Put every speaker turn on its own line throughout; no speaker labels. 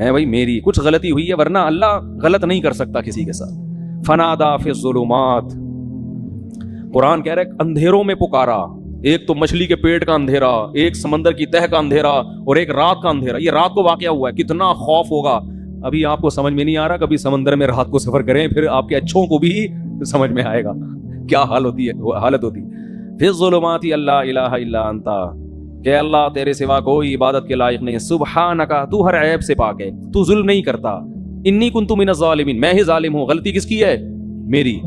ہے بھائی میری کچھ غلطی ہوئی ہے، ورنہ اللہ غلط نہیں کر سکتا کسی کے ساتھ. فنادا فی الظلمات، قرآن کہہ رہا ہے اندھیروں میں پکارا. ایک تو مچھلی کے پیٹ کا اندھیرا، ایک سمندر کی تہ کا اندھیرا، اور ایک رات کا اندھیرا. یہ رات کو واقعہ ہوا ہے، کتنا خوف ہوگا. ابھی آپ کو سمجھ میں نہیں آ رہا، کبھی سمندر میں رات کو سفر کریں، پھر آپ کے اچھوں کو بھی سمجھ میں آئے گا کیا حالت ہوتی. فی الظلمات لا الہ الا انت، کہ اللہ تیرے سوا کوئی عبادت کے لائق نہیں. سبحانک، تو ہر عیب سے پاک ہے، تو ظلم نہیں کرتا. انی کنت من الظالمین، میں ہی ظالم ہوں. غلطی کس کی ہے؟ میری.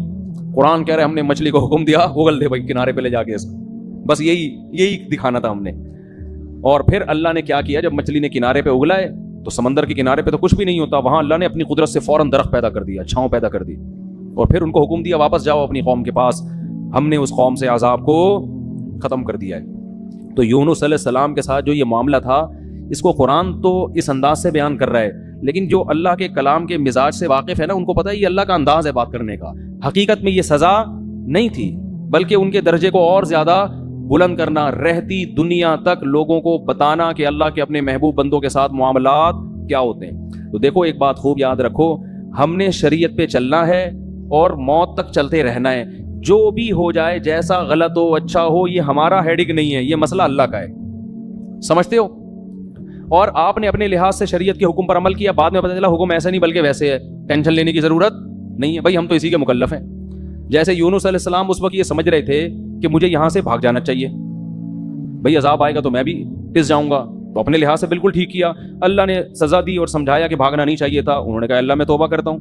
قرآن کہہ رہے ہم نے مچھلی کو حکم دیا اگل دے بھائی کنارے پہ لے جا کے اس کو. بس یہی دکھانا تھا ہم نے. اور پھر اللہ نے کیا کیا، جب مچھلی نے کنارے پہ اگلا ہے تو سمندر کے کنارے پہ تو کچھ بھی نہیں ہوتا، وہاں اللہ نے اپنی قدرت سے فوراً درخت پیدا کر دیا، چھاؤں پیدا کر دی، اور پھر ان کو حکم دیا واپس جاؤ اپنی قوم کے پاس. ہم نے اس قوم سے عذاب کو ختم کر دیا ہے. تو یونس علیہ السلام کے ساتھ جو یہ معاملہ تھا، اس کو قرآن تو اس انداز سے بیان کر رہا ہے، لیکن جو اللہ کے کلام کے مزاج سے واقف ہے نا، ان کو پتہ ہے یہ اللہ کا انداز ہے بات کرنے کا. حقیقت میں یہ سزا نہیں تھی، بلکہ ان کے درجے کو اور زیادہ بلند کرنا، رہتی دنیا تک لوگوں کو بتانا کہ اللہ کے اپنے محبوب بندوں کے ساتھ معاملات کیا ہوتے ہیں. تو دیکھو ایک بات خوب یاد رکھو، ہم نے شریعت پہ چلنا ہے اور موت تک چلتے رہنا ہے. جو بھی ہو جائے، جیسا غلط ہو اچھا ہو، یہ ہمارا ہیڈک نہیں ہے، یہ مسئلہ اللہ کا ہے. سمجھتے ہو؟ اور آپ نے اپنے لحاظ سے شریعت کے حکم پر عمل کیا، بعد میں پتہ چلا حکم ایسا نہیں بلکہ ویسے ہے، ٹینشن لینے کی ضرورت نہیں ہے. بھائی ہم تو اسی کے مکلف ہیں. جیسے یونس علیہ السلام اس وقت یہ سمجھ رہے تھے کہ مجھے یہاں سے بھاگ جانا چاہیے، بھئی عذاب آئے گا تو میں بھی پس جاؤں گا، تو اپنے لحاظ سے بالکل ٹھیک کیا. اللہ نے سزا دی اور سمجھایا کہ بھاگنا نہیں چاہیے تھا. انہوں نے کہا اللہ میں توبہ کرتا ہوں.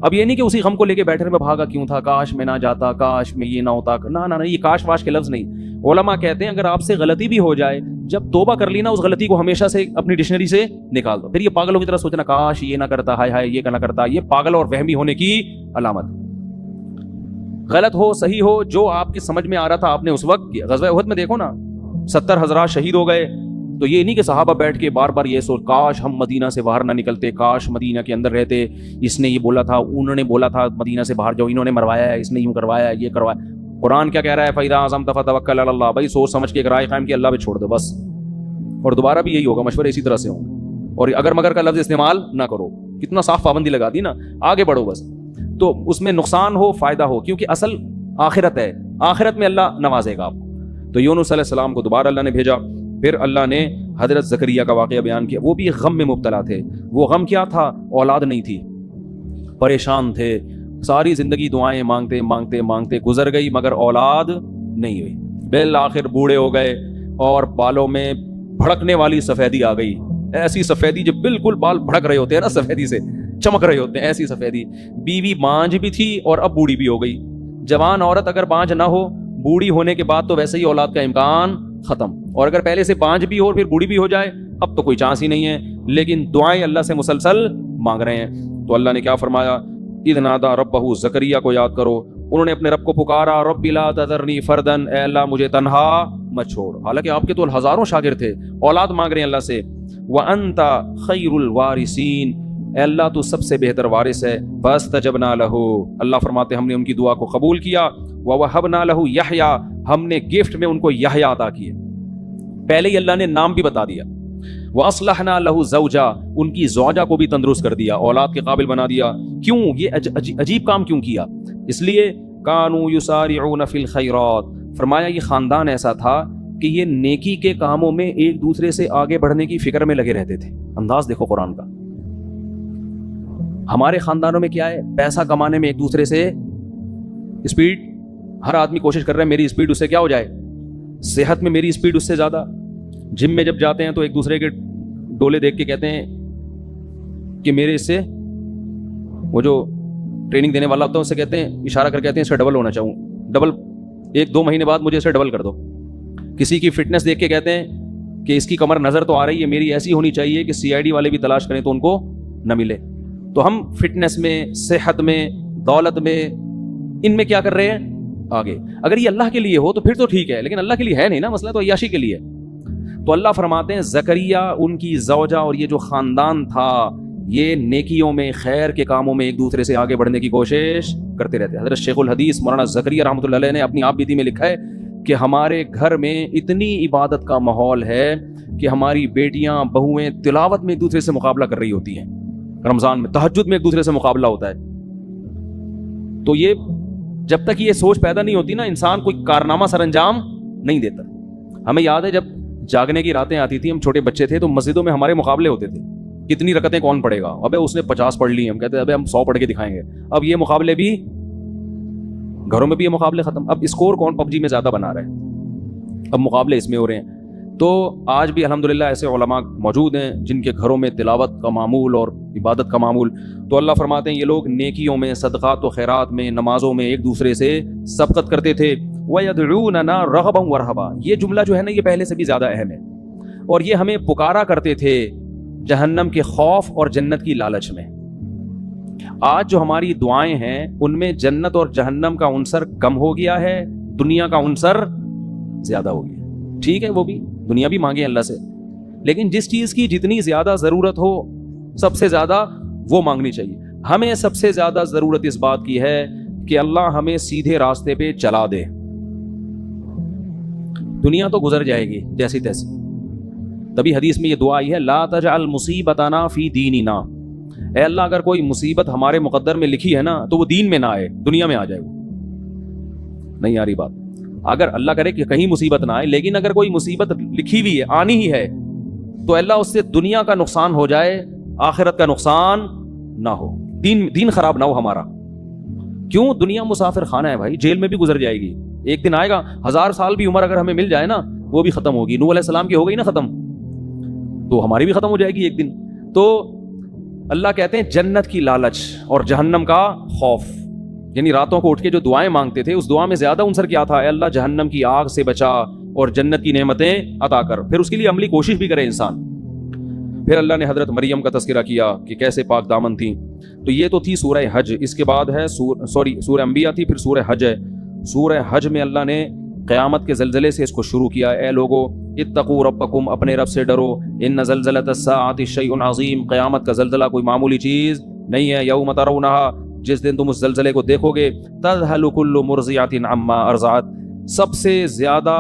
اب یہ نہیں کہ اسی غم کو لے کے بیٹھے میں بھاگا کیوں تھا، کاش میں نہ جاتا، کاش میں یہ نہ ہوتا. نہ یہ کاش واش کے لفظ نہیں. علماء کہتے ہیں اگر آپ سے غلطی بھی ہو جائے، جب توبہ کر لی نا، اس غلطی کو ہمیشہ سے اپنی ڈکشنری سے نکال دو. پھر یہ پاگلوں کی طرح سوچنا کاش یہ نہ کرتا، ہائے ہائے یہ نہ کرتا، یہ پاگل اور وہمی ہونے کی علامت. غلط ہو صحیح ہو، جو آپ کی سمجھ میں آ رہا تھا آپ نے اس وقت کیا. غزوہ احد میں دیکھو نا 70 حضرات شہید ہو گئے. تو یہ نہیں کہ صحابہ بیٹھ کے بار بار یہ سوچ کاش ہم مدینہ سے باہر نہ نکلتے، کاش مدینہ کے اندر رہتے، اس نے یہ بولا تھا، انہوں نے بولا تھا مدینہ سے باہر جاؤ، انہوں نے مروایا ہے، اس نے یوں کروایا ہے، یہ کروایا. قرآن کیا کہہ رہا ہے؟ فَإِذَا عَزَمْتَ فَتَوَكَّلْ عَلَى اللَّهِ. بھائی سوچ سمجھ کے ایک رائے قائم کی، اللہ پہ چھوڑ دو بس. اور دوبارہ بھی یہی ہوگا، مشورے اسی طرح سے ہوں گے. اور اگر مگر کا لفظ استعمال نہ کرو. کتنا صاف پابندی لگا دی نا، آگے بڑھو بس. تو اس میں نقصان ہو فائدہ ہو، کیونکہ اصل آخرت ہے، آخرت میں اللہ نوازے گا آپ کو. تو یونس علیہ السلام کو دوبارہ اللہ نے بھیجا. پھر اللہ نے حضرت زکریا کا واقعہ بیان کیا. وہ بھی غم میں مبتلا تھے. وہ غم کیا تھا؟ اولاد نہیں تھی، پریشان تھے، ساری زندگی دعائیں مانگتے مانگتے مانگتے گزر گئی، مگر اولاد نہیں ہوئی. بالآخر بوڑھے ہو گئے اور بالوں میں بھڑکنے والی سفیدی آ گئی. ایسی سفیدی جو بالکل بال بھڑک رہے ہوتے ہیں نا، سفیدی سے چمک رہے ہوتے ہیں، ایسی سفیدی. بیوی بانجھ بھی تھی اور اب بوڑھی بھی ہو گئی. جوان عورت اگر بانجھ نہ ہو، بوڑھی ہونے کے بعد تو ویسے ہی اولاد کا امکان ختم. اور اگر پہلے سے بانجھ بھی ہو اور پھر بوڑھی بھی ہو جائے، اب تو کوئی چانس ہی نہیں ہے. لیکن دعائیں اللہ سے مسلسل مانگ رہے ہیں. تو اللہ نے کیا فرمایا؟ اذ نادا ربہ، زکریا کو یاد کرو، انہوں نے اپنے رب کو پکارا، رب لا تذرنی فردن، اے اللہ مجھے تنہا مت چھوڑ. حالانکہ آپ کے تو ہزاروں شاگرد تھے، اولاد مانگ رہے ہیں اللہ سے. وانت خیر الوارثین، اے اللہ تو سب سے بہتر وارث ہے. فاستجبنا لہ، اللہ فرماتے ہم نے ان کی دعا کو قبول کیا. ووہبنا لہ یحییٰ، ہم نے گفٹ میں ان کو یحییٰ عطا کیے. پہلے ہی اللہ نے نام بھی بتا دیا. وَأَصْلَحْنَا لَهُ زَوْجًا، ان کی زوجہ کو بھی تندرست کر دیا، اولاد کے قابل بنا دیا. کیوں یہ عجیب کام کیوں کیا؟ اس لیے كَانُوا يُسَارِعُونَ فِي الْخَيْرَاتِ، فرمایا یہ خاندان ایسا تھا کہ یہ نیکی کے کاموں میں ایک دوسرے سے آگے بڑھنے کی فکر میں لگے رہتے تھے. انداز دیکھو قرآن کا. ہمارے خاندانوں میں کیا ہے؟ پیسہ کمانے میں ایک دوسرے سے اسپیڈ، ہر آدمی کوشش کر رہا ہے میری اسپیڈ اس سے کیا ہو جائے، صحت میں میری اسپیڈ اس سے زیادہ. جم میں جب جاتے ہیں تو ایک دوسرے کے ڈولے دیکھ کے کہتے ہیں کہ میرے اس سے، وہ جو ٹریننگ دینے والا ہوتا ہے اس سے کہتے ہیں، اشارہ کر کہتے ہیں اس سے ڈبل ہونا چاہوں، ڈبل 1-2 مہینے بعد مجھے اسے ڈبل کر دو. کسی کی فٹنس دیکھ کے کہتے ہیں کہ اس کی کمر نظر تو آ رہی ہے، میری ایسی ہونی چاہیے کہ CID والے بھی تلاش کریں تو ان کو نہ ملے. تو ہم فٹنس میں، صحت میں، دولت میں، ان میں کیا کر رہے ہیں؟ آگے. اگر یہ اللہ کے لیے ہو تو پھر تو ٹھیک ہے، لیکن اللہ کے لیے ہے نہیں نا، مسئلہ تو عیاشی کے لیے. تو اللہ فرماتے ہیں زکریا، ان کی زوجہ اور یہ جو خاندان تھا، یہ نیکیوں میں، خیر کے کاموں میں ایک دوسرے سے آگے بڑھنے کی کوشش کرتے رہتے. حضرت شیخ الحدیث مولانا زکریا رحمۃ اللہ علیہ نے اپنی آپ بیتی میں لکھا ہے کہ ہمارے گھر میں اتنی عبادت کا ماحول ہے کہ ہماری بیٹیاں بہویں تلاوت میں ایک دوسرے سے مقابلہ کر رہی ہوتی ہیں، رمضان میں تہجد میں ایک دوسرے سے مقابلہ ہوتا ہے. تو یہ جب تک یہ سوچ پیدا نہیں ہوتی نا، انسان کوئی کارنامہ سر انجام نہیں دیتا. ہمیں یاد ہے جب جاگنے کی راتیں آتی تھیں، ہم چھوٹے بچے تھے تو مسجدوں میں ہمارے مقابلے ہوتے تھے، کتنی رکعتیں کون پڑھے گا. ابے اس نے 50 پڑھ لی، ہم کہتے ہیں ابے ہم 100 پڑھ کے دکھائیں گے. اب یہ مقابلے بھی گھروں میں بھی، یہ مقابلے ختم. اب اسکور کون پب جی میں زیادہ بنا رہا ہے، اب مقابلے اس میں ہو رہے ہیں. تو آج بھی الحمدللہ ایسے علماء موجود ہیں جن کے گھروں میں تلاوت کا معمول اور عبادت کا معمول. تو اللہ فرماتے ہیں یہ لوگ نیکیوں میں، صدقات و خیرات میں، نمازوں میں ایک دوسرے سے سبقت کرتے تھے. وَيَدْعُونَنَا رَغَبًا وَرَهَبًا، یہ جملہ جو ہے نا یہ پہلے سے بھی زیادہ اہم ہے. اور یہ ہمیں پکارا کرتے تھے جہنم کے خوف اور جنت کی لالچ میں. آج جو ہماری دعائیں ہیں ان میں جنت اور جہنم کا عنصر کم ہو گیا ہے، دنیا کا عنصر زیادہ ہو گیا. ٹھیک ہے، وہ بھی دنیا بھی مانگے اللہ سے، لیکن جس چیز کی جتنی زیادہ ضرورت ہو سب سے زیادہ وہ مانگنی چاہیے. ہمیں سب سے زیادہ ضرورت اس بات کی ہے کہ اللہ ہمیں سیدھے راستے پہ چلا دے. دنیا تو گزر جائے گی جیسی تیسی. تبھی حدیث میں یہ دعا آئی ہے، لا تجعل مصیبتنا فی دیننا، اے اللہ اگر کوئی مصیبت ہمارے مقدر میں لکھی ہے نا تو وہ دین میں نہ آئے، دنیا میں آ جائے. وہ نہیں آ رہی بات. اگر اللہ کرے کہ کہیں مصیبت نہ آئے، لیکن اگر کوئی مصیبت لکھی ہوئی ہے، آنی ہی ہے، تو اللہ اس سے دنیا کا نقصان ہو جائے، آخرت کا نقصان نہ ہو، دین خراب نہ ہو ہمارا. کیوں؟ دنیا مسافر خانہ ہے بھائی، جیل میں بھی گزر جائے گی، ایک دن آئے گا. 1000 سال بھی عمر اگر ہمیں مل جائے نا وہ بھی ختم ہوگی. نوح علیہ السلام کی ہو گئی نا ختم، تو ہماری بھی ختم ہو جائے گی ایک دن. تو اللہ کہتے ہیں جنت کی لالچ اور جہنم کا خوف، یعنی راتوں کو اٹھ کے جو دعائیں مانگتے تھے اس دعا میں زیادہ عنصر کیا تھا؟ اے اللہ جہنم کی آگ سے بچا اور جنت کی نعمتیں عطا کر. پھر اس کے لیے عملی کوشش بھی کرے انسان. پھر اللہ نے حضرت مریم کا تذکرہ کیا کہ کیسے پاک دامن تھیں. تو یہ تو تھی سورہ حج. اس کے بعد ہے سورہ انبیاء تھی، پھر سورہ حج ہے. سورہ حج میں اللہ نے قیامت کے زلزلے سے اس کو شروع کیا. اے لوگو اتقوا ربکم، اپنے رب سے ڈرو. ان زلزلۃ الساعۃ شیء عظیم، قیامت کا زلزلہ کوئی معمولی چیز نہیں ہے. یوم ترونھا، جس دن تم اس زلزلے کو دیکھو گے، تذہل کل مرضعۃ عما ارضعت، سب سے زیادہ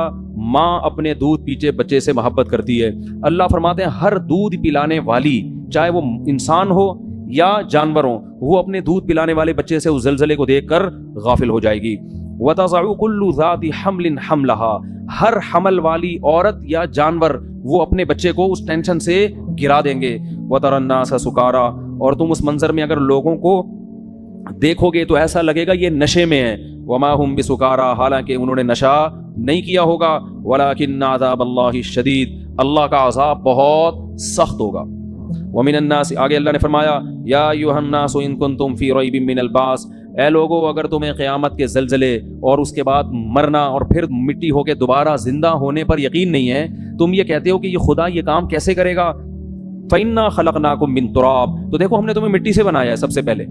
ماں اپنے دودھ پیچھے بچے سے محبت کرتی ہے. اللہ فرماتے ہیں ہر دودھ پلانے والی، چاہے وہ انسان ہو یا جانور ہو، وہ اپنے دودھ پلانے والے بچے سے اس زلزلے کو دیکھ کر غافل ہو جائے گی. وَتَضَعُ كُلُّ ذَاتِ حَمْلٍ حَمْلَهَا، ہر حمل والی عورت یا جانور وہ اپنے بچے کو اس ٹینشن سے گرا دیں گے. وَتَرَى النَّاسَ سُكَارَىٰ، اور تم اس منظر میں اگر لوگوں کو دیکھو گے تو ایسا لگے گا یہ نشے میں ہیں. وَمَا هُمْ بِسُكَارَىٰ، حالانکہ انہوں نے نشہ نہیں کیا ہوگا. وَلَٰكِنَّ عَذَابَ اللَّهِ الشَّدِيدُ، اللہ کا عذاب بہت سخت ہوگا. وَمِنَ النَّاسِ، آگے اللہ نے فرمایا یا ایھا الناس ان کنتم فی ریب من البعث، اے لوگو اگر تمہیں قیامت کے زلزلے اور اس کے بعد مرنا اور پھر مٹی ہو کے دوبارہ زندہ ہونے پر یقین نہیں ہے، تم یہ کہتے ہو کہ یہ خدا یہ کام کیسے کرے گا. فَإِنَّا خَلَقْنَاكُم مِّن تُرَابٍ، تو دیکھو ہم نے تمہیں مٹی سے بنایا ہے سب سے پہلے.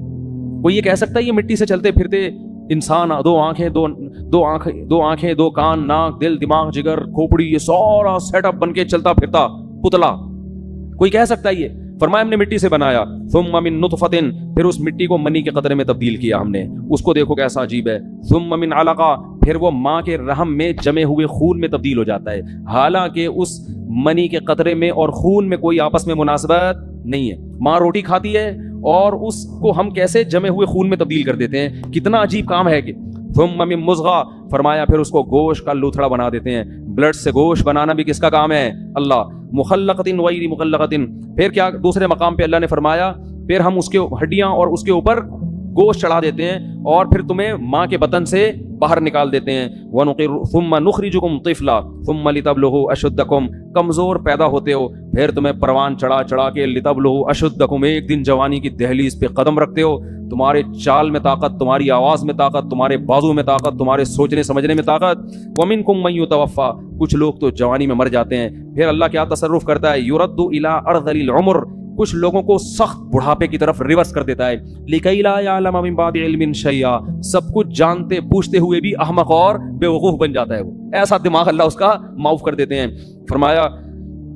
کوئی یہ کہہ سکتا ہے یہ مٹی سے چلتے پھرتے انسان، دو آنکھیں دو کان، ناک، دل، دماغ، جگر، کھوپڑی، یہ سارا سیٹ اپ بن کے چلتا پھرتا پتلا، کوئی کہہ سکتا ہے یہ؟ فرمایا ہم نے مٹی سے بنایا. ثم من نطفۃ، پھر اس مٹی کو منی کے قطرے میں تبدیل کیا ہم نے، اس کو دیکھو کیسا عجیب ہے. ثم من علقہ، پھر وہ ماں کے رحم میں جمے ہوئے خون میں تبدیل ہو جاتا ہے، حالانکہ اس منی کے قطرے میں اور خون میں کوئی آپس میں مناسبت نہیں ہے. ماں روٹی کھاتی ہے اور اس کو ہم کیسے جمے ہوئے خون میں تبدیل کر دیتے ہیں، کتنا عجیب کام ہے کہ. ثم من مضغہ، فرمایا پھر اس کو گوشت کا لوتھڑا بنا دیتے ہیں. بلڈ سے گوشت بنانا بھی کس کا کام ہے؟ اللہ. مخلقۃ غیر مخلقۃ، پھر کیا دوسرے مقام پہ اللہ نے فرمایا پھر ہم اس کے ہڈیاں اور اس کے اوپر گوشت چڑھا دیتے ہیں اور پھر تمہیں ماں کے بطن سے باہر نکال دیتے ہیں. ثم نخرجکم طفلا ثم لتبلغوا اشدکم، کمزور پیدا ہوتے ہو پھر تمہیں پروان چڑھا چڑھا کے لتبلغوا اشدکم، ایک دن جوانی کی دہلیز پہ قدم رکھتے ہو. تمہارے چال میں طاقت، تمہاری آواز میں طاقت، تمہارے بازو میں طاقت، تمہارے سوچنے سمجھنے میں طاقت. ومنکم من یتوفی، کچھ لوگ تو جوانی میں مر جاتے ہیں. پھر اللہ کیا تصرف کرتا ہے؟ یرد الی ارذل العمر، کچھ لوگوں کو سخت بڑھاپے کی طرف ریورس کر دیتا ہے. لکی لا یعلم من بعد علم شیئا، سب کچھ جانتے پوچھتے ہوئے بھی احمق اور بے وقوف بن جاتا ہے. وہ ایسا دماغ اللہ اس کا معاف کر دیتے ہیں. فرمایا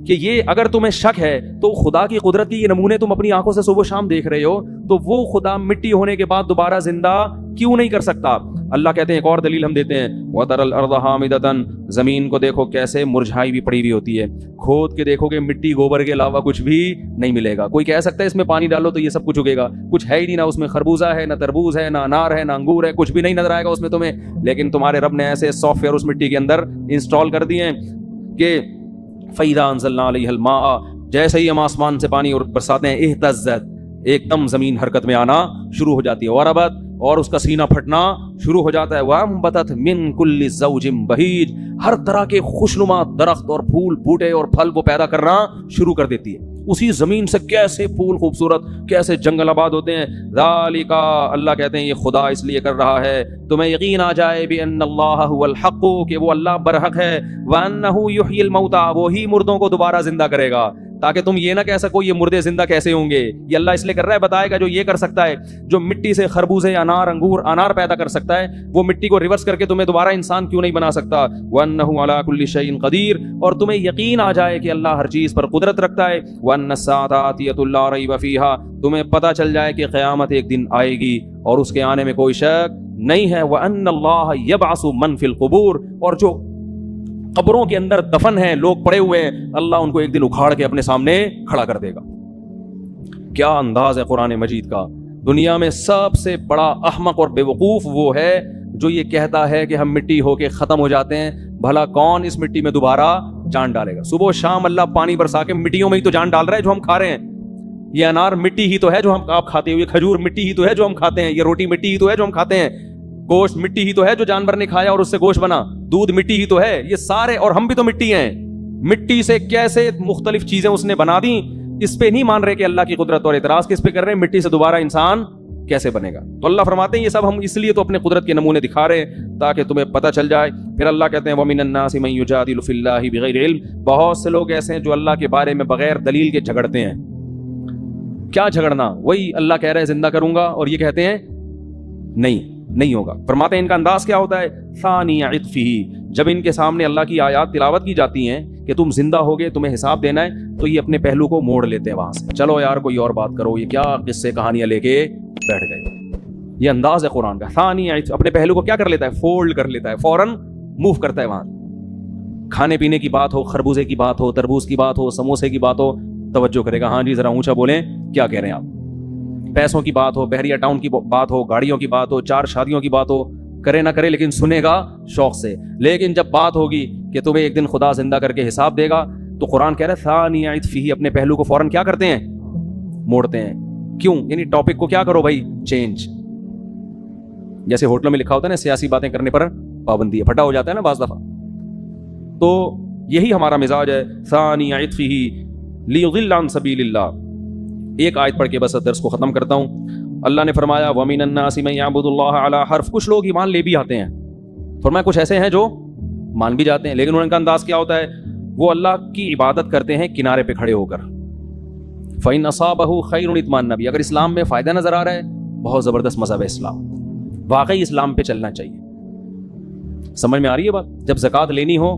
کہ یہ اگر تمہیں شک ہے تو خدا کی قدرت کے یہ نمونے تم اپنی آنکھوں سے صبح و شام دیکھ رہے ہو, تو وہ خدا مٹی ہونے کے بعد دوبارہ زندہ کیوں نہیں کر سکتا؟ اللہ کہتے ہیں ایک اور دلیل ہم دیتے ہیں, وَتَرَى الْأَرْضَ حَامِدَةً, زمین کو دیکھو کیسے مرجھائی ہوئی پڑی ہوئی ہوتی ہے, کھود کے دیکھو کہ مٹی گوبر کے علاوہ کچھ بھی نہیں ملے گا. کوئی کہہ سکتا ہے اس میں پانی ڈالو تو یہ سب کچھ اگے گا؟ کچھ ہے ہی نہیں, نہ اس میں خربوزہ ہے, نہ تربوز ہے, نہ انار ہے, نہ انگور ہے, کچھ بھی نہیں نظر آئے گا اس میں تمہیں. لیکن تمہارے رب نے ایسے سافٹ ویئر اس مٹی کے اندر انسٹال کر دیے ہیں کہ فَإِذَا أَنزَلْنَا عَلَيْهَا الْمَاءَ, جیسے ہی ہم آسمان سے پانی اور برساتے ہیں, اهتزت, ایک دم زمین حرکت میں آنا شروع ہو جاتی ہے, وربت, اور اس کا سینہ پھٹنا شروع ہو جاتا ہے, وَأَنبَتَتْ مِن كُلِّ زَوْجٍ بَهِيجٍ, ہر طرح کے خوشنما درخت اور پھول بوٹے اور پھل وہ پیدا کرنا شروع کر دیتی ہے. اسی زمین سے کیسے پھول خوبصورت, کیسے جنگل آباد ہوتے ہیں. ذالک, اللہ کہتے ہیں یہ خدا اس لیے کر رہا ہے تمہیں یقین آ جائے بِأَنَّ اللَّهَ هُوَ الْحَقُّ, کہ وہ اللہ برحق ہے, وَأَنَّهُ يُحْيِي الْمَوْتَى, وہی مردوں کو دوبارہ زندہ کرے گا, تاکہ تم یہ نہ کہہ سکو یہ مردے زندہ کیسے ہوں گے. یہ اللہ اس لیے کر رہا ہے, بتائے گا جو یہ کر سکتا ہے, جو مٹی سے خربوزے, انار, انگور, انار پیدا کر سکتا ہے, وہ مٹی کو ریورس کر کے تمہیں دوبارہ انسان کیوں نہیں بنا سکتا. وَأَنَّهُ عَلَى كُلِّ شَيْءٍ قَدِيرٌ, اور تمہیں یقین آ جائے کہ اللہ ہر چیز پر قدرت رکھتا ہے. وَأَنَّ السَّاعَةَ آتِيَةٌ لَا رَيْبَ فِيهَا, تمہیں پتہ چل جائے کہ قیامت ایک دن آئے گی اور اس کے آنے میں کوئی شک نہیں ہے. وَأَنَّ اللَّهَ يَبْعَثُ مَن فِي الْقُبُورِ, اور جو قبروں کے اندر دفن ہیں, لوگ پڑے ہوئے ہیں, اللہ ان کو ایک دن اکھاڑ کے اپنے سامنے کھڑا کر دے گا. کیا انداز ہے قرآن مجید کا. دنیا میں سب سے بڑا احمق اور بے وقوف وہ ہے جو یہ کہتا ہے کہ ہم مٹی ہو کے ختم ہو جاتے ہیں. بھلا کون اس مٹی میں دوبارہ جان ڈالے گا؟ صبح و شام اللہ پانی برسا کے مٹیوں میں ہی تو جان ڈال رہا ہے جو ہم کھا رہے ہیں. یہ انار مٹی ہی تو ہے جو آپ کھاتے ہو, یہ کھجور مٹی ہی تو ہے جو ہم کھاتے ہیں, یہ روٹی مٹی ہی تو ہے جو ہم کھاتے ہیں, گوشت مٹی ہی تو ہے جو جانور نے کھایا اور اس سے گوشت بنا, دودھ مٹی ہی تو ہے, یہ سارے, اور ہم بھی تو مٹی ہیں. مٹی سے کیسے مختلف چیزیں اس نے بنا دی, اس پہ نہیں مان رہے کہ اللہ کی قدرت, اور اعتراض کس پہ کر رہے ہیں, مٹی سے دوبارہ انسان کیسے بنے گا. تو اللہ فرماتے ہیں یہ سب ہم اس لیے تو اپنے قدرت کے نمونے دکھا رہے ہیں تاکہ تمہیں پتہ چل جائے. پھر اللہ کہتے ہیں وَمِنَ النَّاسِ مَن يُجَادِلُ فِي اللَّهِ بِغَيْرِ عِلْمٍ, بہت سے لوگ ایسے ہیں جو اللہ کے بارے میں بغیر دلیل کے جھگڑتے ہیں. کیا جھگڑنا؟ وہی اللہ کہہ رہے ہیں زندہ کروں گا اور یہ کہتے ہیں نہیں ہوگا. فرماتے ہیں ان کا انداز کیا ہوتا ہے, ثانی عطفہ, جب ان کے سامنے اللہ کی آیات تلاوت کی جاتی ہیں کہ تم زندہ ہوگے, تمہیں حساب دینا ہے, تو یہ اپنے پہلو کو موڑ لیتے ہیں وہاں سے. چلو یار کوئی اور بات کرو, یہ کیا قصے کہانیاں لے کے بیٹھ گئے. یہ انداز ہے قرآن کا. ثانی عطف, اپنے پہلو کو کیا کر لیتا ہے, فولڈ کر لیتا ہے, فوراً موو کرتا ہے وہاں. کھانے پینے کی بات ہو, خربوزے کی بات ہو, تربوز کی بات ہو, سموسے کی بات ہو, توجہ کرے گا, ہاں جی ذرا اونچا بولیں, کیا کہہ رہے ہیں آپ. پیسوں کی بات ہو, بحریہ ٹاؤن کی بات ہو, گاڑیوں کی بات ہو, 4 شادیوں کی بات ہو, کرے نہ کرے لیکن سنے گا شوق سے. لیکن جب بات ہوگی کہ تمہیں ایک دن خدا زندہ کر کے حساب دے گا, تو قرآن کہہ رہا ہے ثانی عطفہ, اپنے پہلو کو فوراً کیا کرتے ہیں, موڑتے ہیں. کیوں؟ یعنی ٹاپک کو کیا کرو بھائی, چینج. جیسے ہوٹلوں میں لکھا ہوتا ہے نا, سیاسی باتیں کرنے پر پابندی ہے, پھٹا ہو جاتا ہے نا بعض دفعہ. تو یہی ہمارا مزاج ہے. ثانی عطفہ لیضل عن سبیل اللہ. ایک آیت پڑھ کے بس درس کو ختم کرتا ہوں. اللہ نے فرمایا وَمِنَ النَّاسِ مَن يَعْبُدُ اللَّهَ عَلَى حَرْفٍ, کچھ لوگ ایمان لے بھی آتے ہیں. فرمایا کچھ ایسے ہیں جو مان بھی جاتے ہیں, لیکن ان کا انداز کیا ہوتا ہے, وہ اللہ کی عبادت کرتے ہیں کنارے پہ کھڑے ہو کر. فَإِنْ أَصَابَهُ خَيْرٌ اطْمَأَنَّ بِهِ, اگر اسلام میں فائدہ نظر آ رہا ہے, بہت زبردست مذہب ہے اسلام, واقعی اسلام پہ چلنا چاہیے. سمجھ میں آ رہی ہے بات؟ جب زکوٰۃ لینی ہو